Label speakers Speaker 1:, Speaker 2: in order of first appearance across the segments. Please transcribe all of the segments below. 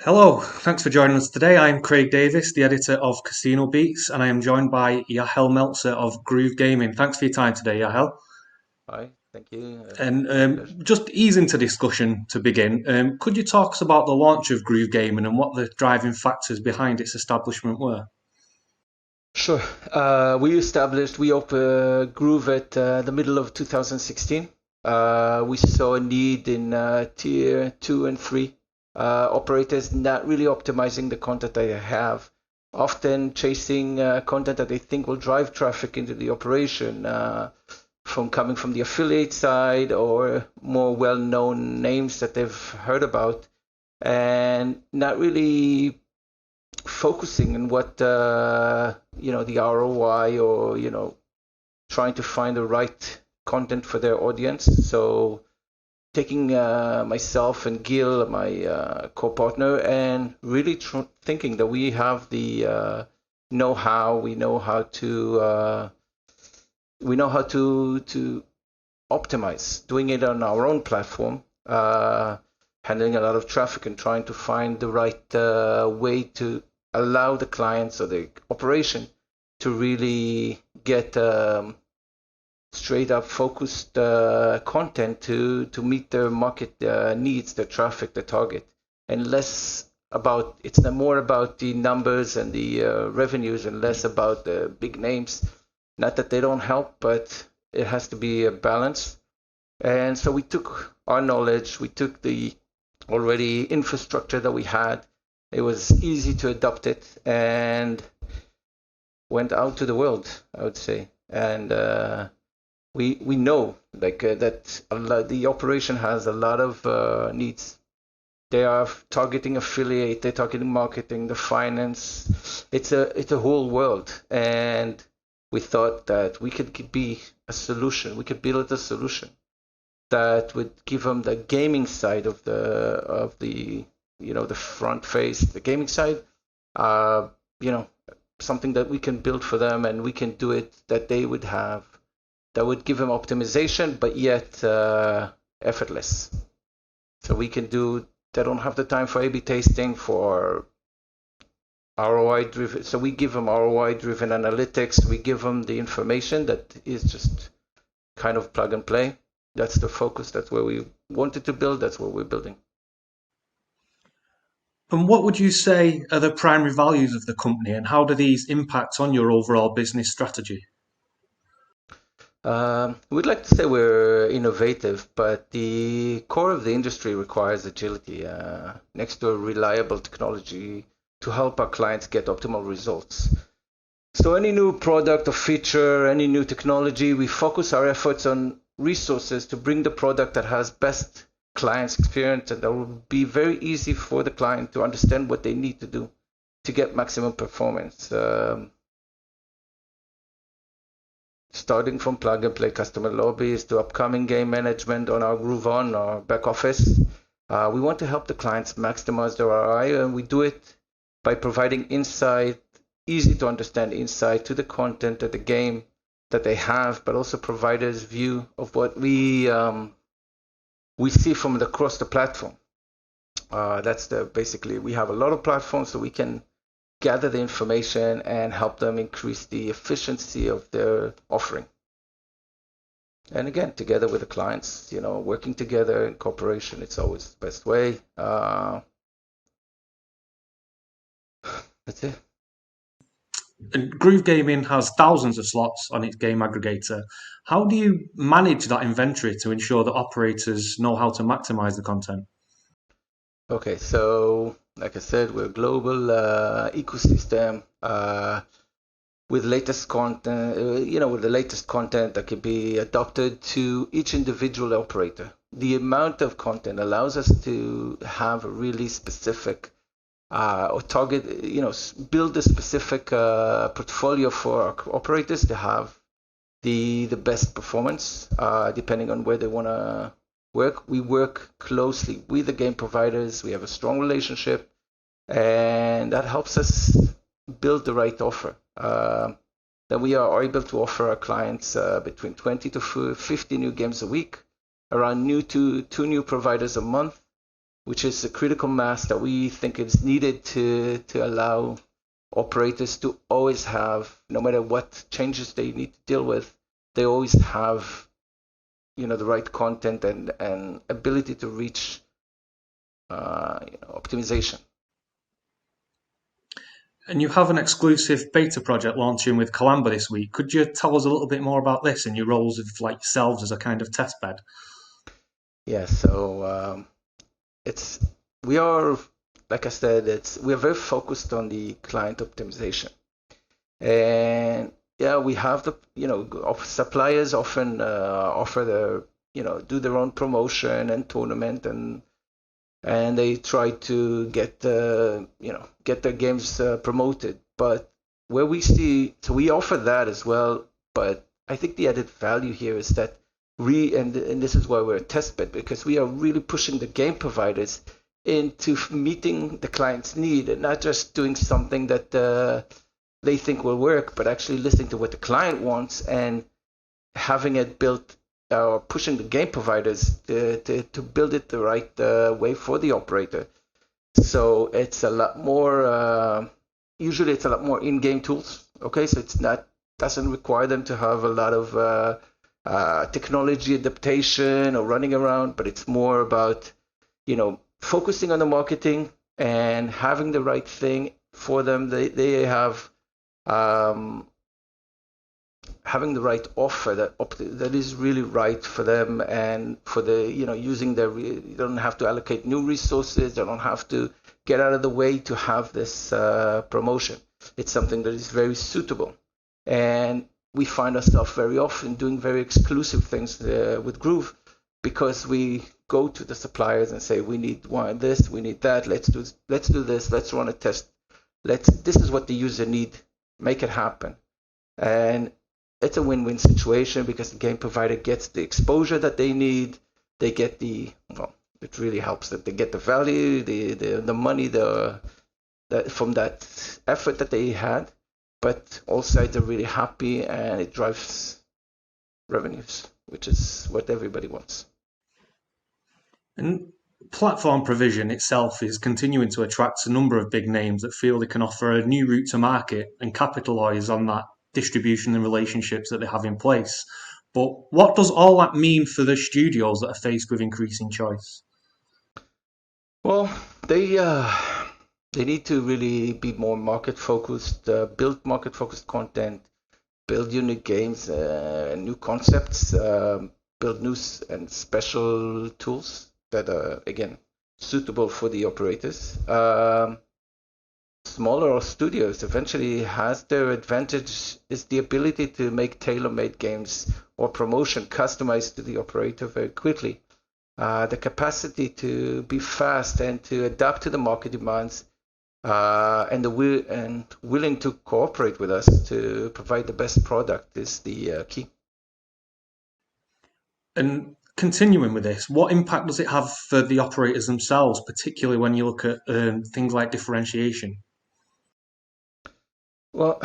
Speaker 1: Hello, thanks for joining us today. I'm Craig Davies, the editor of CasinoBeats, and I am joined by Yahale Meltzer of Groove Gaming. Thanks for your time today, Yahale.
Speaker 2: Hi, thank you.
Speaker 1: And
Speaker 2: Pleasure.
Speaker 1: just ease into discussion to begin. Could you talk us about the launch of Groove Gaming and what the driving factors behind its establishment were?
Speaker 2: Sure. We opened Groove at the middle of 2016. We saw a need in tier 2 and 3 operators not really optimizing the content they have, often chasing content that they think will drive traffic into the operation from coming from the affiliate side or more well-known names that they've heard about, and not really focusing on what the ROI or trying to find the right content for their audience. So taking myself and Gil, my co-partner, and really thinking that we have the know-how, we know how to optimize, doing it on our own platform, handling a lot of traffic and trying to find the right way to allow the clients or the operation to really get straight up focused content to meet their market needs, their traffic, their target, and it's more about the numbers and the revenues and less about the big names. Not that they don't help, but it has to be a balance. And so we took our knowledge, we took the already infrastructure that we had. It was easy to adopt it and went out to the world, I would say. And we know that the operation has a lot of needs. They are targeting affiliate, they're targeting marketing, the finance. It's a whole world, and we thought that we could be a solution. We could build a solution that would give them the gaming side of the the front face, the gaming side. Uh, you know, Something that we can build for them, and we can do it that they would have, that would give them optimization, but yet effortless. So we can do. They don't have the time for A/B testing, for ROI driven. So we give them ROI driven analytics. We give them the information that is just kind of plug and play. That's the focus. That's where we wanted to build. That's what we're building.
Speaker 1: And what would you say are the primary values of the company, and how do these impact on your overall business strategy?
Speaker 2: We'd like to say we're innovative, but the core of the industry requires agility next to a reliable technology to help our clients get optimal results. So any new product or feature, any new technology, we focus our efforts on resources to bring the product that has best client's experience, and that will be very easy for the client to understand what they need to do to get maximum performance. Starting from plug and play customer lobbies to upcoming game management on our Groove On, our back office. We want to help the clients maximize their ROI, and we do it by providing insight, easy to understand insight to the content of the game that they have, but also providers' view of what we see from across the platform. Basically, we have a lot of platforms, so we can gather the information and help them increase the efficiency of their offering. And again, together with the clients, working together in cooperation, it's always the best way. That's it.
Speaker 1: And Groove Gaming has thousands of slots on its game aggregator. How do you manage that inventory to ensure that operators know how to maximize the content?
Speaker 2: Okay, so like I said, we're a global ecosystem with latest content, with the latest content that can be adopted to each individual operator. The amount of content allows us to have a really specific or target, build a specific portfolio for our operators to have the best performance, depending on where they want to work. We work closely with the game providers. We have a strong relationship, and that helps us build the right offer. That we are able to offer our clients between 20 to 50 new games a week, around two new providers a month, which is a critical mass that we think is needed to allow operators to always have, no matter what changes they need to deal with, they always have, the right content and ability to reach optimization.
Speaker 1: And you have an exclusive beta project launching with Calamba this week. Could you tell us a little bit more about this and your roles of like yourselves as a kind of test bed?
Speaker 2: Yeah, so we are, like I said, we are very focused on the client optimization, and yeah, we have suppliers often offer do their own promotion and tournament, and they try to get their games promoted. But where we we offer that as well. But I think the added value here is that and this is why we're a test bed, because we are really pushing the game providers into meeting the client's need and not just doing something that they think will work, but actually listening to what the client wants and having it built, or pushing the game providers to build it the right way for the operator. So it's a lot more, usually it's a lot more in-game tools. Okay, so doesn't require them to have a lot of technology adaptation or running around, but it's more about, focusing on the marketing and having the right thing for them. They have having the right offer that is really right for them, and for the using you don't have to allocate new resources. They don't have to get out of the way to have this promotion. It's something that is very suitable, and we find ourselves very often doing very exclusive things with Groove, because we go to the suppliers and say, we need this, we need that, let's do this, let's run a test, this is what the user need, make it happen. And it's a win-win situation, because the game provider gets the exposure that they need, they get it really helps that they get the value, the money from that effort that they had, but all sides are really happy, and it drives revenues, which is what everybody wants.
Speaker 1: And platform provision itself is continuing to attract a number of big names that feel they can offer a new route to market and capitalise on that distribution and relationships that they have in place. But what does all that mean for the studios that are faced with increasing choice?
Speaker 2: Well, they need to really be more market focused, build market focused content, build unique games, new concepts, build new and special tools that are, again, suitable for the operators. Smaller studios eventually has their advantage is the ability to make tailor-made games or promotion customized to the operator very quickly. The capacity to be fast and to adapt to the market demands, and willing to cooperate with us to provide the best product is the key.
Speaker 1: And continuing with this, what impact does it have for the operators themselves, particularly when you look at things like differentiation?
Speaker 2: Well,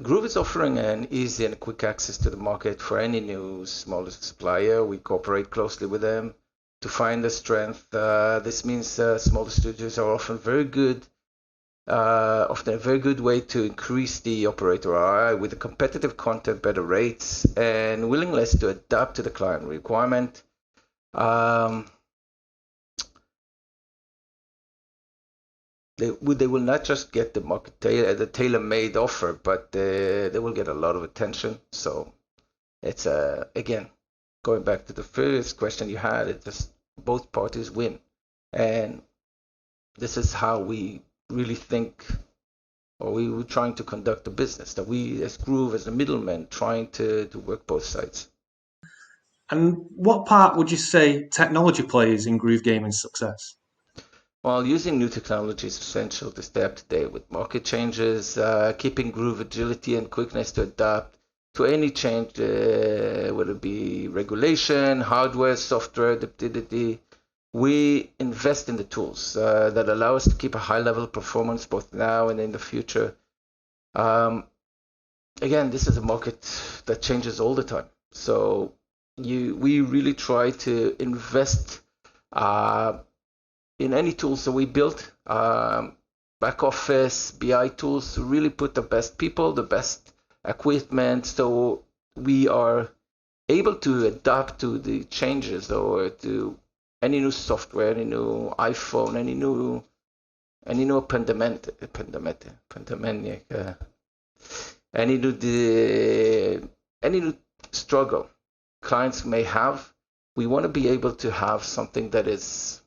Speaker 2: Groove is offering an easy and quick access to the market for any new smaller supplier. We cooperate closely with them to find the strength. This means smaller studios are often a very good way to increase the operator ROI with the competitive content, better rates, and willingness to adapt to the client requirement. They will not just get the tailor-made offer, but they will get a lot of attention. So it's again, going back to the first question you had, it's just both parties win, and this is how we really think, or we were trying to conduct the business, that we as Groove, as the middleman, trying to work both sides.
Speaker 1: And what part would you say technology plays in Groove Gaming's success?
Speaker 2: While using new technology is essential to stay up to date with market changes, keeping Groove agility and quickness to adapt to any change, whether it be regulation, hardware, software, adaptability. We invest in the tools that allow us to keep a high level of performance both now and in the future. Again, this is a market that changes all the time. So we really try to invest in any tools that we built, back office, BI tools, to really put the best people, the best equipment, so we are able to adapt to the changes or to any new software, any new iPhone, any new pandemic, any new struggle clients may have. We want to be able to have something that is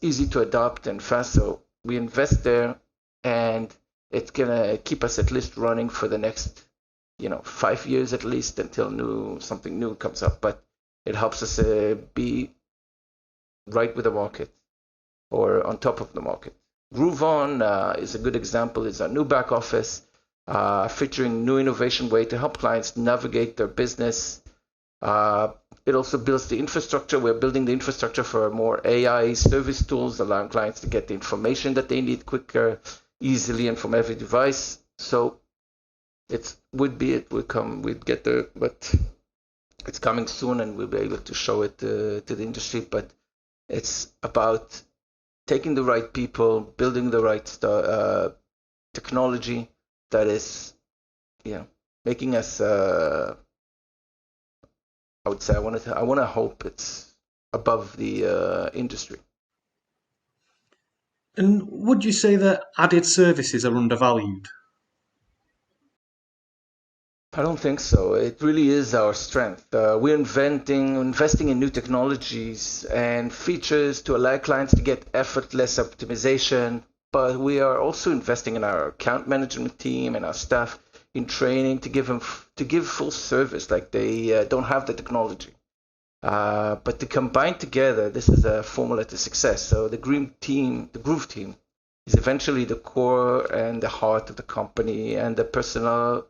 Speaker 2: easy to adopt and fast. So we invest there, and it's gonna keep us at least running for the next 5 years at least, until something new comes up. But it helps us be right with the market or on top of the market. GrooveOn is a good example. It's a new back office featuring new innovation way to help clients navigate their business. It also builds the infrastructure. We're building the infrastructure for more AI service tools, allowing clients to get the information that they need quicker, easily, and from every device. So we'd get there, but it's coming soon, and we'll be able to show it to the industry. But it's about taking the right people, building the right technology that is, making us. I would say I want to hope it's above the industry.
Speaker 1: And would you say that added services are undervalued?
Speaker 2: I don't think so. It really is our strength. We're investing in new technologies and features to allow clients to get effortless optimization, but we are also investing in our account management team and our staff in training to give full service. Like they don't have the technology, but to combine together, this is a formula to success. So the Groove team is eventually the core and the heart of the company, and the personal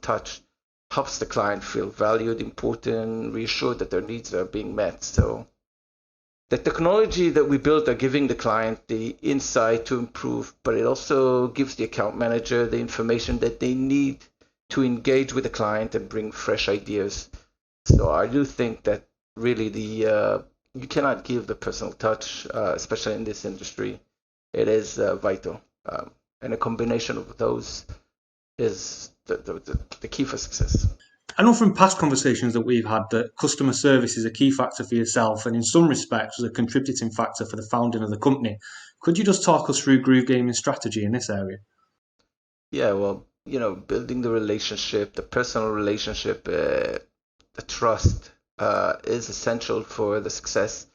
Speaker 2: touch helps the client feel valued, important, reassured that their needs are being met. So the technology that we built are giving the client the insight to improve, but it also gives the account manager the information that they need to engage with the client and bring fresh ideas. So I do think that really you cannot give the personal touch, especially in this industry. It is vital, and a combination of those is the key for success.
Speaker 1: I know from past conversations that we've had that customer service is a key factor for yourself, and in some respects was a contributing factor for the founding of the company. Could you just talk us through Groove Gaming's strategy in this area?
Speaker 2: Yeah, well, building the relationship, the personal relationship, the trust is essential for the success.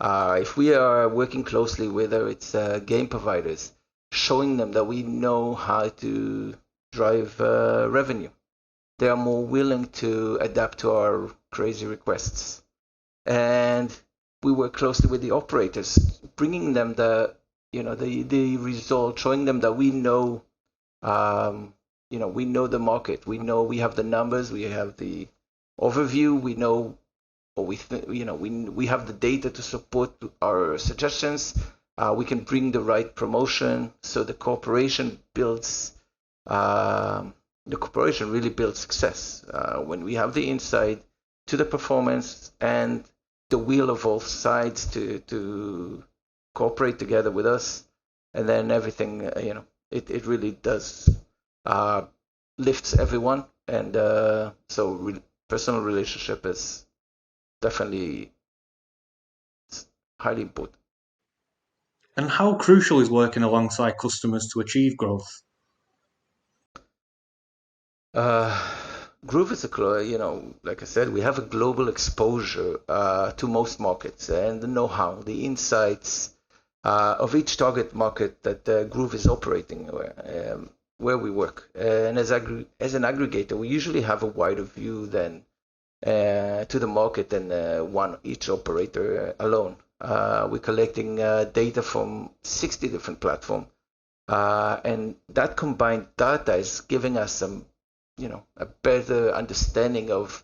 Speaker 2: If we are working closely, whether it's game providers, showing them that we know how to drive revenue, they are more willing to adapt to our crazy requests. And we work closely with the operators, bringing them the result, showing them that we know, we know the market, we have the numbers, we have the overview, we know. Or we have the data to support our suggestions. We can bring the right promotion, so the corporation really builds success when we have the insight to the performance and the will of all sides to cooperate together with us, and then everything it really does lifts everyone, and personal relationship is definitely highly important.
Speaker 1: And how crucial is working alongside customers to achieve growth?
Speaker 2: Groove is like I said, we have a global exposure to most markets, and the know-how, the insights of each target market that Groove is operating where we work. And as an aggregator, we usually have a wider view than to the market than each operator alone. We're collecting data from 60 different platforms, and that combined data is giving us a better understanding of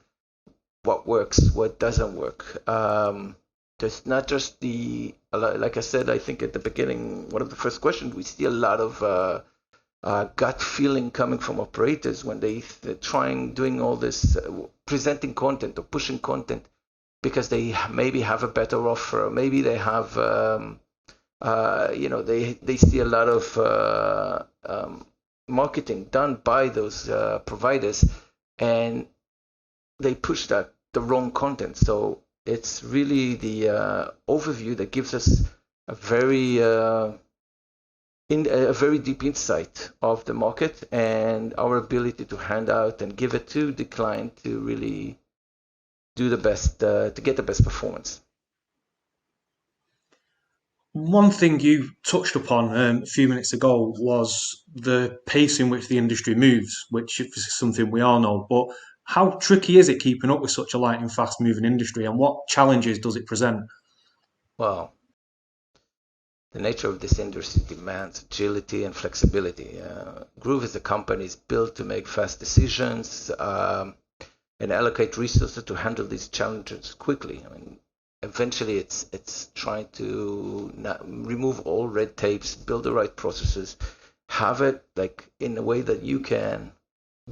Speaker 2: what works, what doesn't work. There's not just like I said, I think at the beginning, one of the first questions, we see a lot of gut feeling coming from operators when they're doing all this, presenting content or pushing content. because they maybe have a better offer, maybe they have they see a lot of marketing done by those providers, and they push the wrong content. So it's really the overview that gives us a very deep insight of the market and our ability to hand out and give it to the client to really do the best, to get the best performance.
Speaker 1: One thing you touched upon a few minutes ago was the pace in which the industry moves, which is something we all know. But how tricky is it keeping up with such a lightning fast moving industry, and what challenges does it present?
Speaker 2: Well, the nature of this industry demands agility and flexibility. Groove as a company is built to make fast decisions and allocate resources to handle these challenges quickly. I mean, eventually it's trying to remove all red tapes, build the right processes, have it like in a way that you can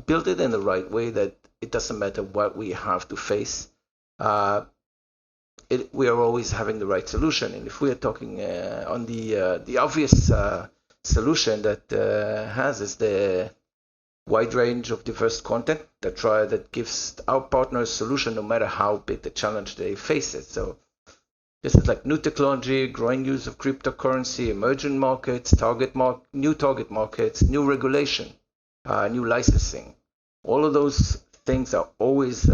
Speaker 2: build it in the right way, that it doesn't matter what we have to face. We are always having the right solution. And if we are talking on the obvious solution that has is the wide range of diverse content that gives our partners solution no matter how big the challenge they face it. So this is like new technology, growing use of cryptocurrency, emerging markets, new target markets, new regulation, new licensing. All of those things are always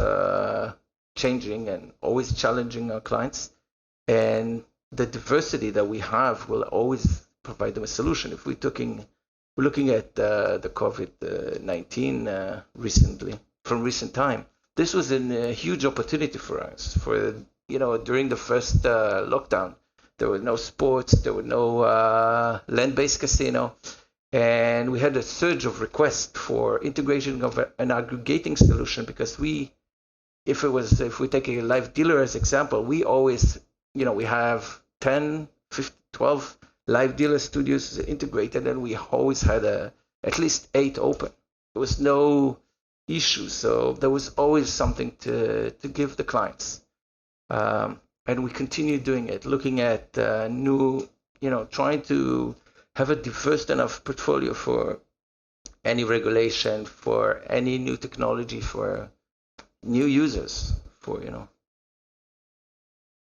Speaker 2: changing and always challenging our clients. And the diversity that we have will always provide them a solution. If we're looking at the COVID-19 from recent time, this was a huge opportunity for us. During the first lockdown, there were no sports, there were no land-based casino, and we had a surge of requests for integration of an aggregating solution, because if we take a live dealer as example, we always, we have 10, 15, 12 live dealer studios integrated, and we always had at least 8 open. There was no issue, so there was always something to give the clients. And we continue doing it, looking at new, trying to have a diverse enough portfolio for any regulation, for any new technology, for new users, for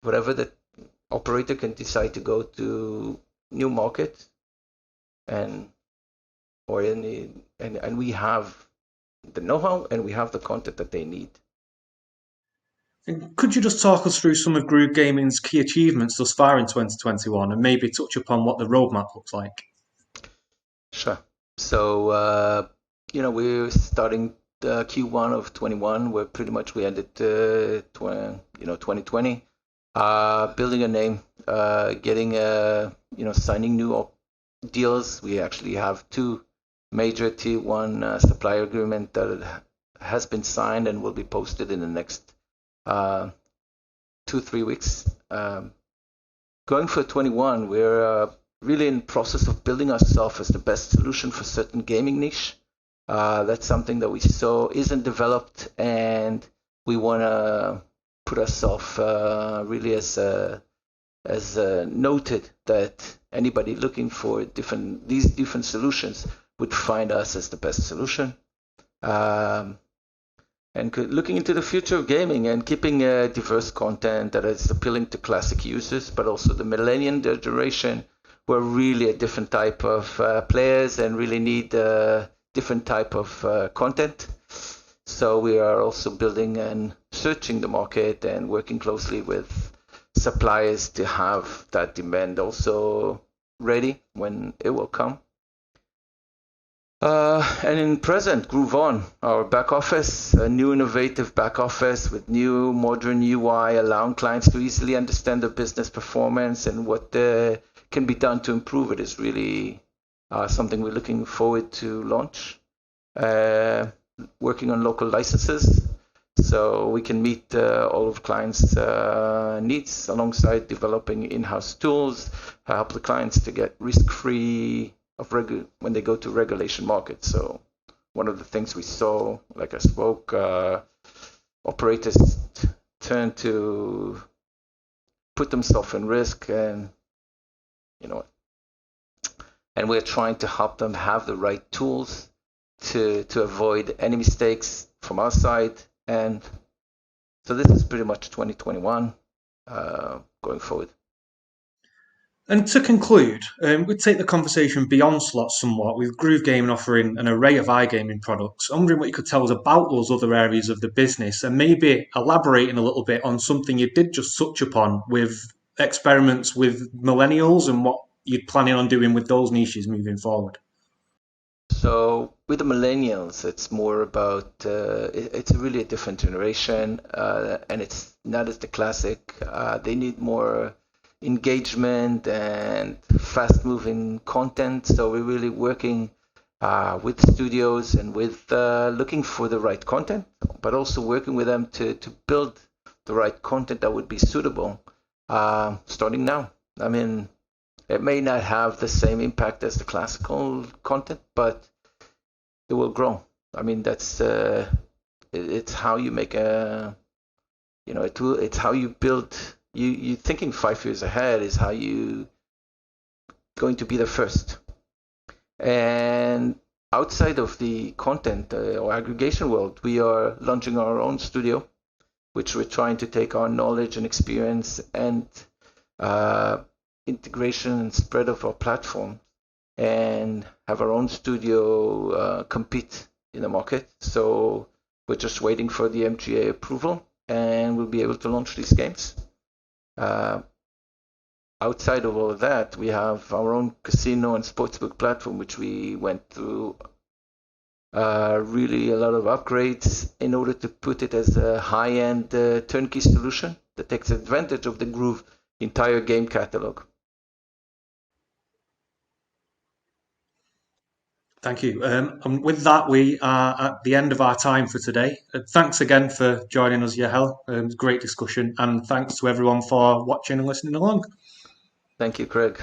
Speaker 2: whatever the operator can decide to go to new market, and we have the know-how and we have the content that they need.
Speaker 1: And could you just talk us through some of Groove Gaming's key achievements thus far in 2021, and maybe touch upon what the roadmap looks like?
Speaker 2: Sure. So we're starting Q1 of 21, where pretty much we ended 2020, building a name, getting signing new deals. We actually have 2 major tier 1 supplier agreement that has been signed and will be posted in the next 2-3 weeks. Going for 21, we're really in the process of building ourselves as the best solution for certain gaming niche. That's something that we saw isn't developed, and we want to put ourselves really as noted, that anybody looking for these different solutions would find us as the best solution. And looking into the future of gaming and keeping diverse content that is appealing to classic users, but also the millennial generation, who are really a different type of players and really need different type of content. So we are also building and searching the market and working closely with suppliers to have that demand also ready when it will come. And in present, Groove On, our back office, a new innovative back office with new modern UI, allowing clients to easily understand the business performance and what can be done to improve it, is really something we're looking forward to launch. Working on local licenses, so we can meet all of clients' needs, alongside developing in-house tools, help the clients to get risk-free when they go to regulation markets. So one of the things we saw, like I spoke, operators turn to put themselves in risk, and you know, and we're trying to help them have the right tools to avoid any mistakes from our side. And so this is pretty much 2021 going forward.
Speaker 1: And to conclude, we'd take the conversation beyond slots somewhat, with Groove Gaming offering an array of iGaming products. I'm wondering what you could tell us about those other areas of the business, and maybe elaborating a little bit on something you did just touch upon with experiments with millennials and what you're planning on doing with those niches moving forward.
Speaker 2: So with the millennials, it's more about it's really a different generation, and it's not as the classic. They need more engagement and fast-moving content. So we're really working with studios and with looking for the right content, but also working with them to build the right content that would be suitable starting now. I mean, it may not have the same impact as the classical content, but it will grow. I mean, that's it's how you make a, it's how you build. You thinking 5 years ahead is how you going to be the first. And outside of the content or aggregation world, we are launching our own studio, which we're trying to take our knowledge and experience and integration and spread of our platform and have our own studio compete in the market. So we're just waiting for the MGA approval, and we'll be able to launch these games. Outside of all of that, we have our own casino and sportsbook platform, which we went through really a lot of upgrades in order to put it as a high-end turnkey solution that takes advantage of the Groove entire game catalog.
Speaker 1: Thank you. And with that, we are at the end of our time for today. Thanks again for joining us, Yahale. It was a great discussion, and thanks to everyone for watching and listening along.
Speaker 2: Thank you, Craig.